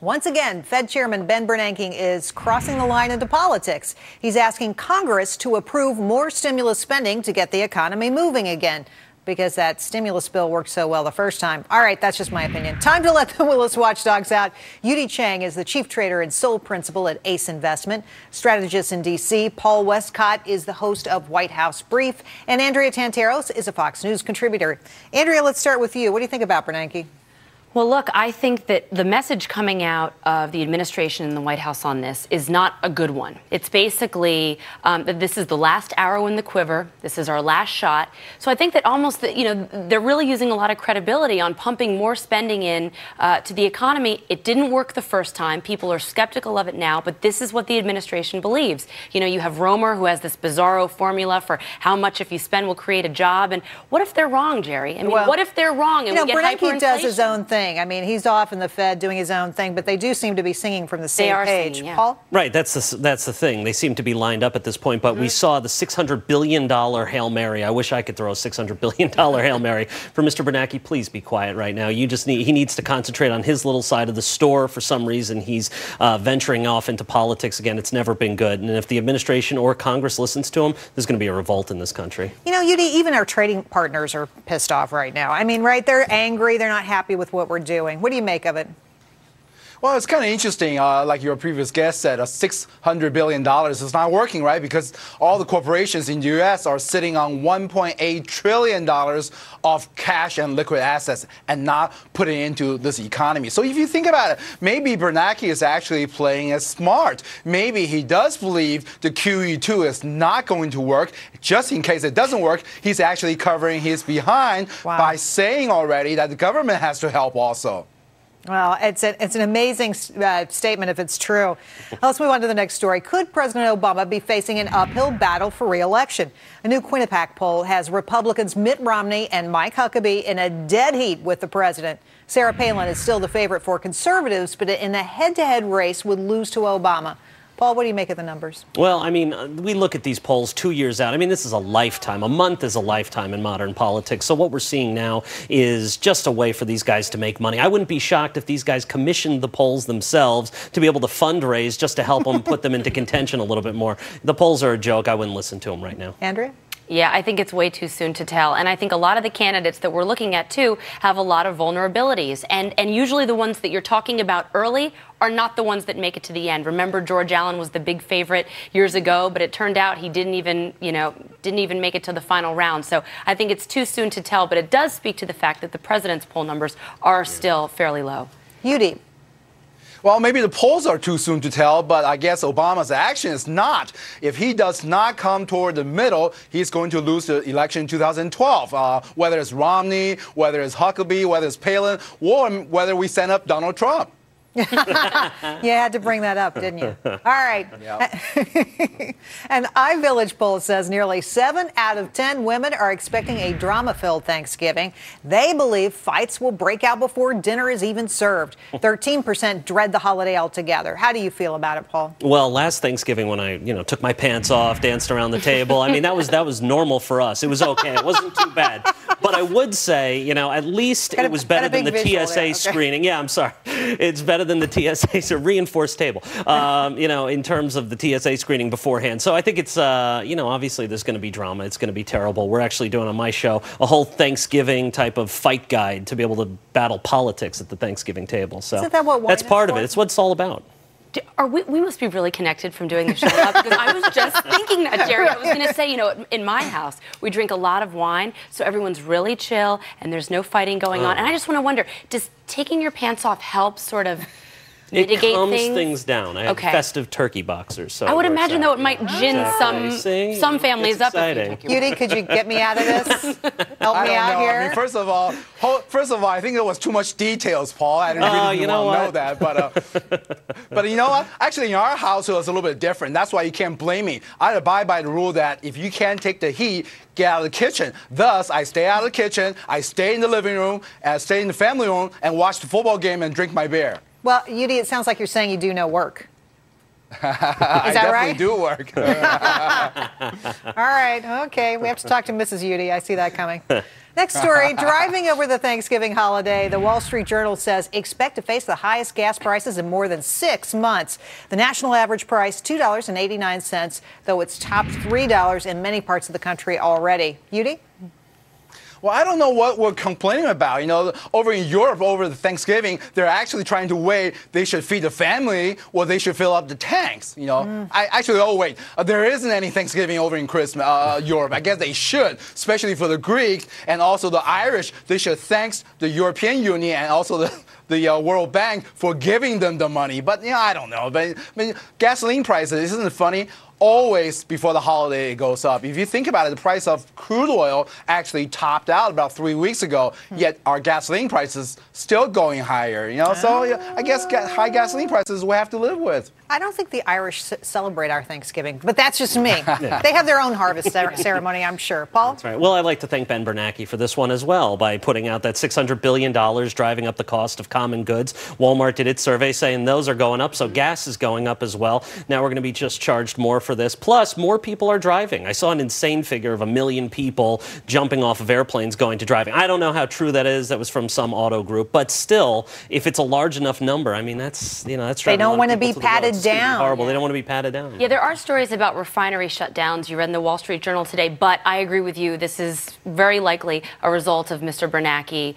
Once again, Fed Chairman Ben Bernanke is crossing the line into politics. He's asking Congress to approve more stimulus spending to get the economy moving again, because that stimulus bill worked so well the first time. All right, that's just my opinion. Time to let the Willis watchdogs out. Yu-Dee Chang is the chief trader and sole principal at Ace Investment. Strategist in D.C., Paul Westcott is the host of White House Brief. And Andrea Tantaros is a Fox News contributor. Andrea, let's start with you. What do you think about Bernanke? Well, look, I think that the message coming out of the administration and the White House on this is not a good one. It's basically that this is the last arrow in the quiver. This is our last shot. So I think that almost, they're really using a lot of credibility on pumping more spending in to the economy. It didn't work the first time. People are skeptical of it now, but this is what the administration believes. You know, you have Romer, who has this bizarro formula for how much if you spend will create a job. And what if they're wrong, Jerry? I mean, what if they're wrong and we get hyperinflation? Bernanke does his own thing. I mean, he's off in the Fed doing his own thing, but they do seem to be singing from the same page. Singing, yeah. Paul? Right, that's the thing. They seem to be lined up at this point, but we saw the $600 billion Hail Mary. I wish I could throw a $600 billion Hail Mary. For Mr. Bernanke, please be quiet right now. He needs to concentrate on his little side of the store. For some reason, he's venturing off into politics again. It's never been good. And if the administration or Congress listens to him, there's going to be a revolt in this country. You know, Yu-Dee, even our trading partners are pissed off right now. I mean, right, they're angry. They're not happy with what we're doing. What do you make of it? Well, it's kind of interesting, like your previous guest said, $600 billion is not working, right? Because all the corporations in the U.S. are sitting on $1.8 trillion of cash and liquid assets and not putting it into this economy. So if you think about it, maybe Bernanke is actually playing it smart. Maybe he does believe the QE2 is not going to work. Just in case it doesn't work, he's actually covering his behind by saying already that the government has to help also. Well, it's an amazing statement if it's true. Let's move on to the next story. Could President Obama be facing an uphill battle for re-election? A new Quinnipiac poll has Republicans Mitt Romney and Mike Huckabee in a dead heat with the president. Sarah Palin is still the favorite for conservatives, but in a head-to-head race would lose to Obama. Paul, what do you make of the numbers? Well, I mean, we look at these polls 2 years out. I mean, this is a lifetime. A month is a lifetime in modern politics. So what we're seeing now is just a way for these guys to make money. I wouldn't be shocked if these guys commissioned the polls themselves to be able to fundraise just to help them put them into contention a little bit more. The polls are a joke. I wouldn't listen to them right now. Andrea? Yeah, I think it's way too soon to tell. And I think a lot of the candidates that we're looking at, too, have a lot of vulnerabilities. And usually the ones that you're talking about early are not the ones that make it to the end. Remember, George Allen was the big favorite years ago, but it turned out he didn't even make it to the final round. So I think it's too soon to tell, but it does speak to the fact that the president's poll numbers are still fairly low. Yu-Dee. Well, maybe the polls are too soon to tell, but I guess Obama's action is not. If he does not come toward the middle, he's going to lose the election in 2012, whether it's Romney, whether it's Huckabee, whether it's Palin, or whether we send up Donald Trump. You had to bring that up, didn't you? All right. Yep. An iVillage poll says nearly 7 out of 10 women are expecting a drama-filled Thanksgiving. They believe fights will break out before dinner is even served. 13% dread the holiday altogether. How do you feel about it, Paul? Well, last Thanksgiving when I, took my pants off, danced around the table, I mean, that was normal for us. It was okay. It wasn't too bad. But I would say, at least it was better than the TSA screening. Yeah, I'm sorry. It's better than the TSA, so reinforced table, in terms of the TSA screening beforehand. So I think it's, obviously there's going to be drama. It's going to be terrible. We're actually doing on my show a whole Thanksgiving type of fight guide to be able to battle politics at the Thanksgiving table. So isn't that what wine that's part is of it. It's what it's all about. We must be really connected from doing the show because I was just thinking that, Jerry. I was going to say, in my house, we drink a lot of wine, so everyone's really chill and there's no fighting going on. And I just want to wonder, does taking your pants off help sort of mitigate it calms things down. I have festive turkey boxers. So I would imagine, though, it might gin some families up. Yu-Dee, could you get me out of this? Help me out here. I mean, first of all, I think there was too much details, Paul. I didn't really know that. But you know what? Actually, in our house, it was a little bit different. That's why you can't blame me. I abide by the rule that if you can't take the heat, get out of the kitchen. Thus, I stay out of the kitchen, I stay in the living room, and I stay in the family room and watch the football game and drink my beer. Well, Yu-Dee, it sounds like you're saying you do no work. Is I that definitely do work. All right. Okay. We have to talk to Mrs. Yu-Dee. I see that coming. Next story, driving over the Thanksgiving holiday, the Wall Street Journal says expect to face the highest gas prices in more than 6 months. The national average price, $2.89, though it's topped $3 in many parts of the country already. Yu-Dee? Well, I don't know what we're complaining about. You know, over in Europe, over the Thanksgiving, they're actually trying to weigh they should feed the family or they should fill up the tanks. You know, there isn't any Thanksgiving over in Europe. I guess they should, especially for the Greeks and also the Irish. They should thank the European Union and also the World Bank for giving them the money. But, you know, I don't know. But I mean, gasoline prices, isn't it funny? Always before the holiday it goes up. If you think about it, the price of crude oil actually topped out about 3 weeks ago, yet our gasoline prices still going higher. You know, so I guess high gasoline prices we have to live with. I don't think the Irish celebrate our Thanksgiving, but that's just me. They have their own harvest ceremony, I'm sure. Paul? That's right. Well, I'd like to thank Ben Bernanke for this one as well by putting out that $600 billion driving up the cost of common goods. Walmart did its survey saying those are going up, so gas is going up as well. Now we're going to be just charged more for this. Plus, more people are driving. I saw an insane figure of 1 million people jumping off of airplanes going to driving. I don't know how true that is. That was from some auto group. But still, if it's a large enough number, I mean, that's driving. They don't want to be patted down. Horrible. They don't want to be patted down. Yeah, there are stories about refinery shutdowns. You read in the Wall Street Journal today, but I agree with you. This is very likely a result of Mr. Bernanke.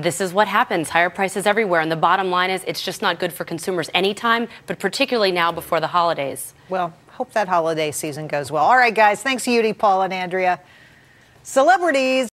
This is what happens. Higher prices everywhere. And the bottom line is it's just not good for consumers anytime, but particularly now before the holidays. Well, hope that holiday season goes well. All right, guys. Thanks, Yu-Dee, Paul, and Andrea. Celebrities.